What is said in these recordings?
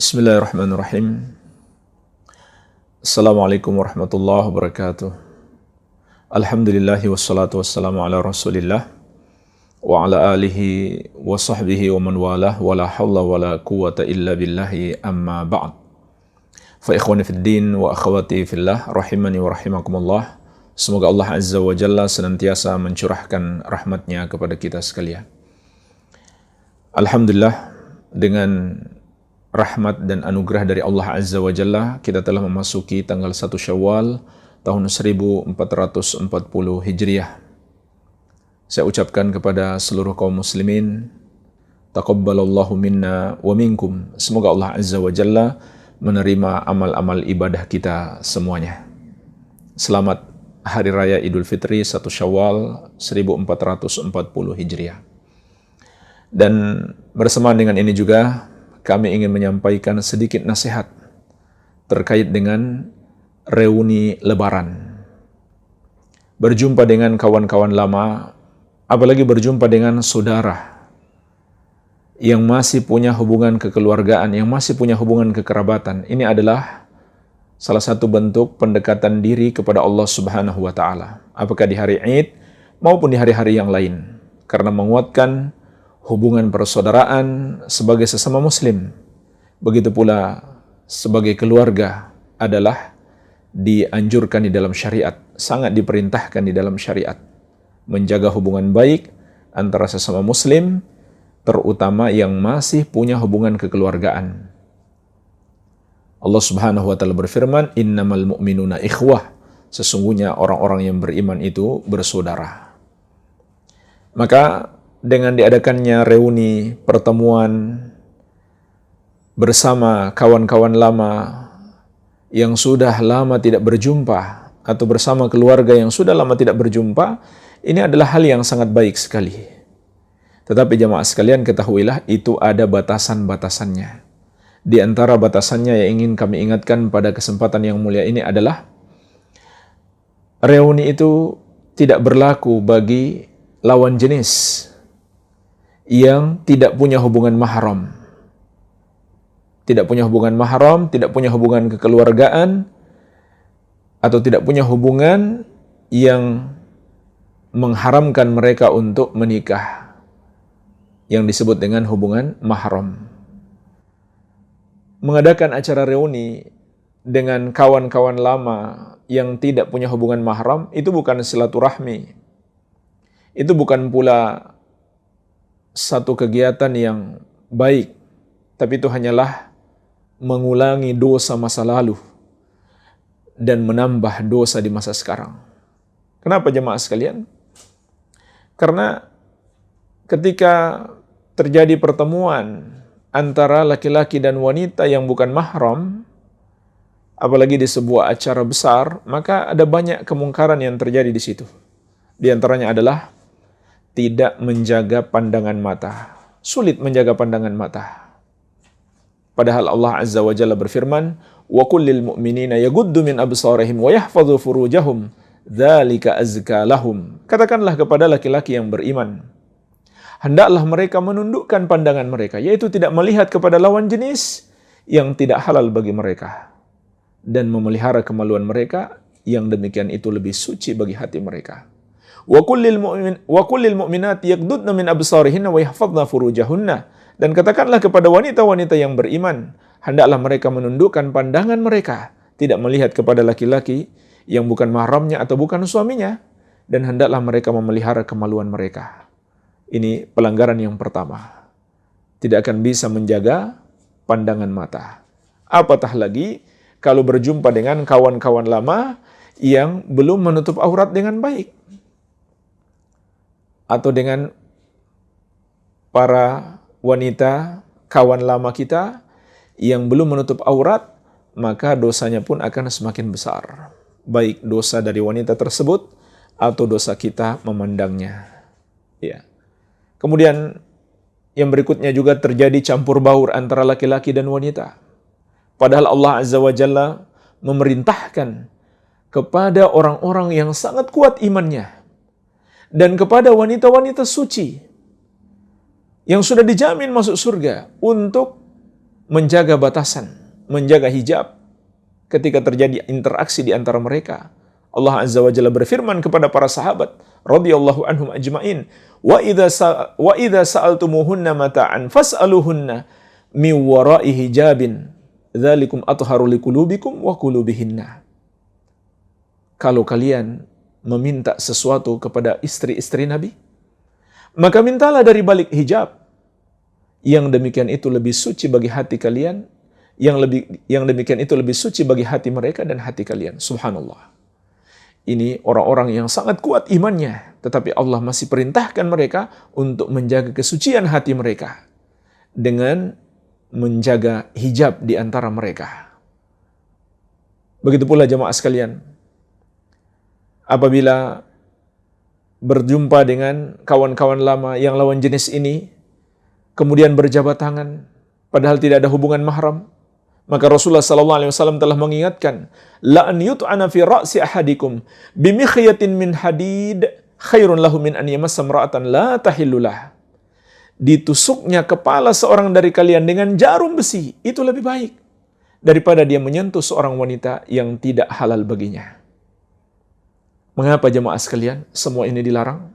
Bismillahirrahmanirrahim. Assalamualaikum warahmatullahi wabarakatuh. Alhamdulillahi wassalatu wassalamu ala rasulillah wa ala alihi wa sahbihi wa man walah wa la hawla wa la quwata illa billahi amma ba'd. Fa ikhwani fid din wa akhwati fillah rahimani wa rahimakumullah. Semoga Allah Azza wa Jalla senantiasa mencurahkan rahmatnya kepada kita sekalian. Alhamdulillah, dengan rahmat dan anugerah dari Allah Azza wa Jalla, kita telah memasuki tanggal 1 Syawal tahun 1440 Hijriah. Saya ucapkan kepada seluruh kaum muslimin, taqabbalallahu minna wa minkum. Semoga Allah Azza wa Jalla menerima amal-amal ibadah kita semuanya. Selamat Hari Raya Idul Fitri 1 Syawal 1440 Hijriah. Dan bersamaan dengan ini juga kami ingin menyampaikan sedikit nasihat terkait dengan reuni Lebaran. Berjumpa dengan kawan-kawan lama, apalagi berjumpa dengan saudara yang masih punya hubungan kekeluargaan, yang masih punya hubungan kekerabatan. Ini adalah salah satu bentuk pendekatan diri kepada Allah Subhanahu wa Ta'ala. Apakah di hari Id maupun di hari-hari yang lain, karena menguatkan hubungan persaudaraan sebagai sesama muslim. Begitu pula sebagai keluarga adalah dianjurkan di dalam syariat, sangat diperintahkan di dalam syariat. Menjaga hubungan baik antara sesama muslim, terutama yang masih punya hubungan kekeluargaan. Allah Subhanahu wa Ta'ala berfirman, "Innamal mu'minuna ikhwah." Sesungguhnya orang-orang yang beriman itu bersaudara. Maka dengan diadakannya reuni pertemuan bersama kawan-kawan lama yang sudah lama tidak berjumpa, atau bersama keluarga yang sudah lama tidak berjumpa, ini adalah hal yang sangat baik sekali. Tetapi jamaah sekalian, ketahuilah itu ada batasan-batasannya. Di antara batasannya yang ingin kami ingatkan pada kesempatan yang mulia ini adalah reuni itu tidak berlaku bagi lawan jenis yang tidak punya hubungan mahram. Tidak punya hubungan mahram, tidak punya hubungan kekeluargaan, atau tidak punya hubungan yang mengharamkan mereka untuk menikah, yang disebut dengan hubungan mahram. Mengadakan acara reuni dengan kawan-kawan lama yang tidak punya hubungan mahram, itu bukan silaturahmi. Itu bukan pula satu kegiatan yang baik, tapi itu hanyalah mengulangi dosa masa lalu dan menambah dosa di masa sekarang. Kenapa jemaah sekalian? Karena ketika terjadi pertemuan antara laki-laki dan wanita yang bukan mahram, apalagi di sebuah acara besar, maka ada banyak kemungkaran yang terjadi di situ. Di antaranya adalah tidak menjaga pandangan mata. Sulit menjaga pandangan mata. Padahal Allah Azza wa Jalla berfirman, "Wa kullil mu'minina yaghuddu min absarihim wa yahfadhu furujahum, dzalika azka lahum." Katakanlah kepada laki-laki yang beriman, hendaklah mereka menundukkan pandangan mereka, yaitu tidak melihat kepada lawan jenis yang tidak halal bagi mereka, dan memelihara kemaluan mereka, yang demikian itu lebih suci bagi hati mereka. Wa kullil mu'minati yaghdudna min absarihinna wa yahfadna furujahunna. Dan katakanlah kepada wanita-wanita yang beriman, hendaklah mereka menundukkan pandangan mereka, tidak melihat kepada laki-laki yang bukan mahramnya atau bukan suaminya, dan hendaklah mereka memelihara kemaluan mereka. Ini pelanggaran yang pertama. Tidak akan bisa menjaga pandangan mata. Apatah lagi kalau berjumpa dengan kawan-kawan lama yang belum menutup aurat dengan baik, atau dengan para wanita kawan lama kita yang belum menutup aurat, maka dosanya pun akan semakin besar. Baik dosa dari wanita tersebut atau dosa kita memandangnya. Ya. Kemudian yang berikutnya juga terjadi campur baur antara laki-laki dan wanita. Padahal Allah Azza wa Jalla memerintahkan kepada orang-orang yang sangat kuat imannya dan kepada wanita-wanita suci yang sudah dijamin masuk surga untuk menjaga batasan, menjaga hijab ketika terjadi interaksi di antara mereka. Allah Azza wa Jalla berfirman kepada para sahabat radhiyallahu anhum ajmain, wa idza sa'altumuhunna mata'an fas'aluhunna min wara'i hijabin dzalikum atharu liqulubikum wa qulubihinna. Kalau kalian meminta sesuatu kepada istri-istri Nabi, maka mintalah dari balik hijab. Yang demikian itu lebih suci bagi hati kalian, yang demikian itu lebih suci bagi hati mereka dan hati kalian. Subhanallah. Ini orang-orang yang sangat kuat imannya, tetapi Allah masih perintahkan mereka untuk menjaga kesucian hati mereka dengan menjaga hijab di antara mereka. Begitu pula jemaah sekalian, apabila berjumpa dengan kawan-kawan lama yang lawan jenis ini, kemudian berjabat tangan, padahal tidak ada hubungan mahram, maka Rasulullah SAW telah mengingatkan, la an yut'ana fi ra'si ahadikum bimikhyatin min hadid khairun lahu min an yamassa imra'atan la tahillulah. Ditusuknya kepala seorang dari kalian dengan jarum besi, itu lebih baik daripada dia menyentuh seorang wanita yang tidak halal baginya. Mengapa jemaah sekalian semua ini dilarang?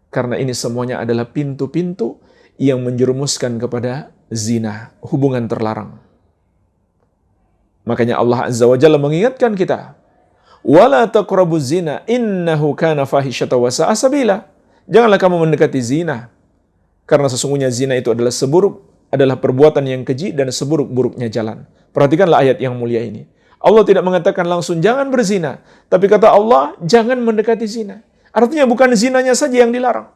Karena ini semuanya adalah pintu-pintu yang menjerumuskan kepada zina, hubungan terlarang. Makanya Allah Azza wa Jalla mengingatkan kita, wala taqrabuz zina innahu kana fahisyatan wa sa'a sabila. Janganlah kamu mendekati zina, karena sesungguhnya zina itu adalah perbuatan yang keji dan seburuk-buruknya jalan. Perhatikanlah ayat yang mulia ini. Allah tidak mengatakan langsung jangan berzina, tapi kata Allah jangan mendekati zina. Artinya bukan zinanya saja yang dilarang.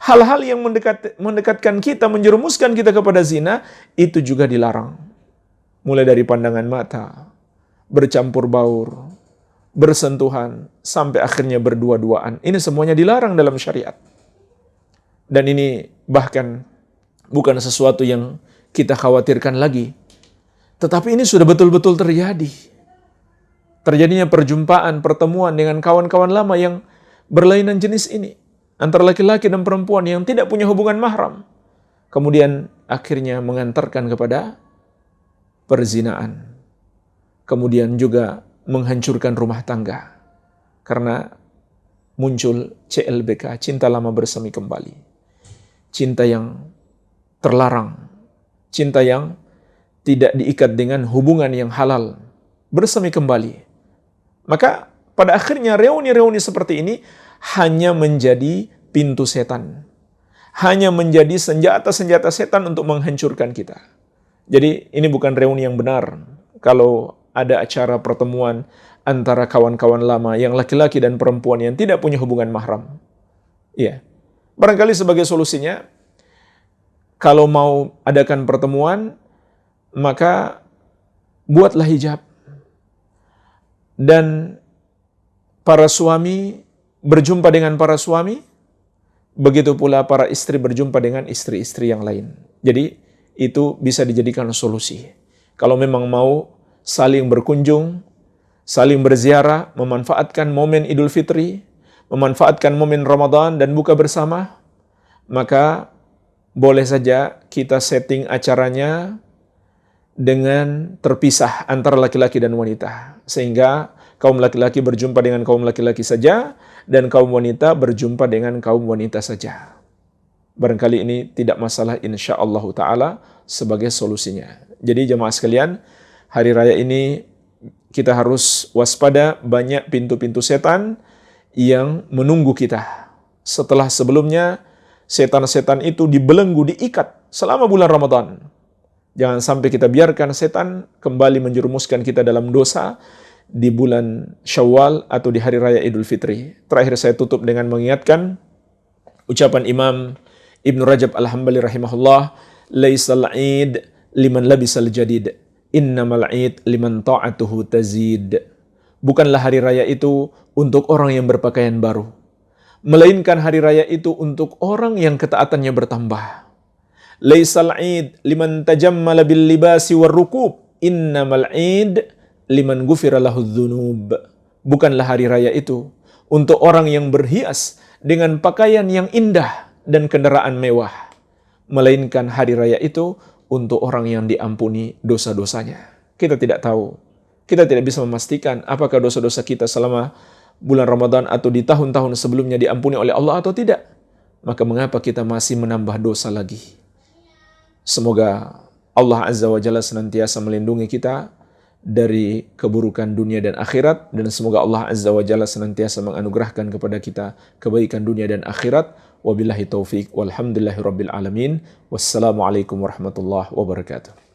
Hal-hal yang mendekatkan kita, menjerumuskan kita kepada zina, itu juga dilarang. Mulai dari pandangan mata, bercampur baur, bersentuhan, sampai akhirnya berdua-duaan. Ini semuanya dilarang dalam syariat. Dan ini bahkan bukan sesuatu yang kita khawatirkan lagi. Tetapi ini sudah betul-betul terjadi. Terjadinya perjumpaan, pertemuan dengan kawan-kawan lama yang berlainan jenis ini. Antara laki-laki dan perempuan yang tidak punya hubungan mahram. Kemudian akhirnya mengantarkan kepada perzinaan. Kemudian juga menghancurkan rumah tangga. Karena muncul CLBK, cinta lama bersemi kembali. Cinta yang terlarang. Cinta yang tidak diikat dengan hubungan yang halal. Bersemi kembali. Maka pada akhirnya reuni-reuni seperti ini hanya menjadi pintu setan. Hanya menjadi senjata-senjata setan untuk menghancurkan kita. Jadi ini bukan reuni yang benar. Kalau ada acara pertemuan antara kawan-kawan lama yang laki-laki dan perempuan yang tidak punya hubungan mahram. Iya. Barangkali sebagai solusinya, kalau mau adakan pertemuan, maka buatlah hijab. Dan para suami berjumpa dengan para suami, begitu pula para istri berjumpa dengan istri-istri yang lain. Jadi itu bisa dijadikan solusi. Kalau memang mau saling berkunjung, saling berziarah, memanfaatkan momen Idul Fitri, memanfaatkan momen Ramadan dan buka bersama, maka boleh saja kita setting acaranya dengan terpisah antara laki-laki dan wanita. Sehingga kaum laki-laki berjumpa dengan kaum laki-laki saja, dan kaum wanita berjumpa dengan kaum wanita saja. Barangkali ini tidak masalah insyaallah ta'ala sebagai solusinya. Jadi jemaah sekalian, hari raya ini kita harus waspada, banyak pintu-pintu setan yang menunggu kita. Setelah sebelumnya, setan-setan itu dibelenggu, diikat selama bulan Ramadan. Jangan sampai kita biarkan setan kembali menjerumuskan kita dalam dosa di bulan Syawal atau di hari raya Idul Fitri. Terakhir saya tutup dengan mengingatkan ucapan Imam Ibn Rajab Al-Hambali rahimahullah, laisal 'id liman labisal jadid, innamal 'id liman ta'atuhu tazid. Bukanlah hari raya itu untuk orang yang berpakaian baru, melainkan hari raya itu untuk orang yang ketaatannya bertambah. Laisal 'id liman tajammala bil libasi war rukub, innamal 'id liman gufira lahu dzunub. Bukanlah hari raya itu untuk orang yang berhias dengan pakaian yang indah dan kendaraan mewah, melainkan hari raya itu untuk orang yang diampuni dosa-dosanya. Kita tidak tahu. Kita tidak bisa memastikan apakah dosa-dosa kita selama bulan Ramadan atau di tahun-tahun sebelumnya diampuni oleh Allah atau tidak. Maka mengapa kita masih menambah dosa lagi? Semoga Allah Azza wa Jalla senantiasa melindungi kita dari keburukan dunia dan akhirat, dan semoga Allah Azza wa Jalla senantiasa menganugerahkan kepada kita kebaikan dunia dan akhirat. Wabillahi taufik walhamdulillahi rabbil alamin. Wassalamualaikum warahmatullahi wabarakatuh.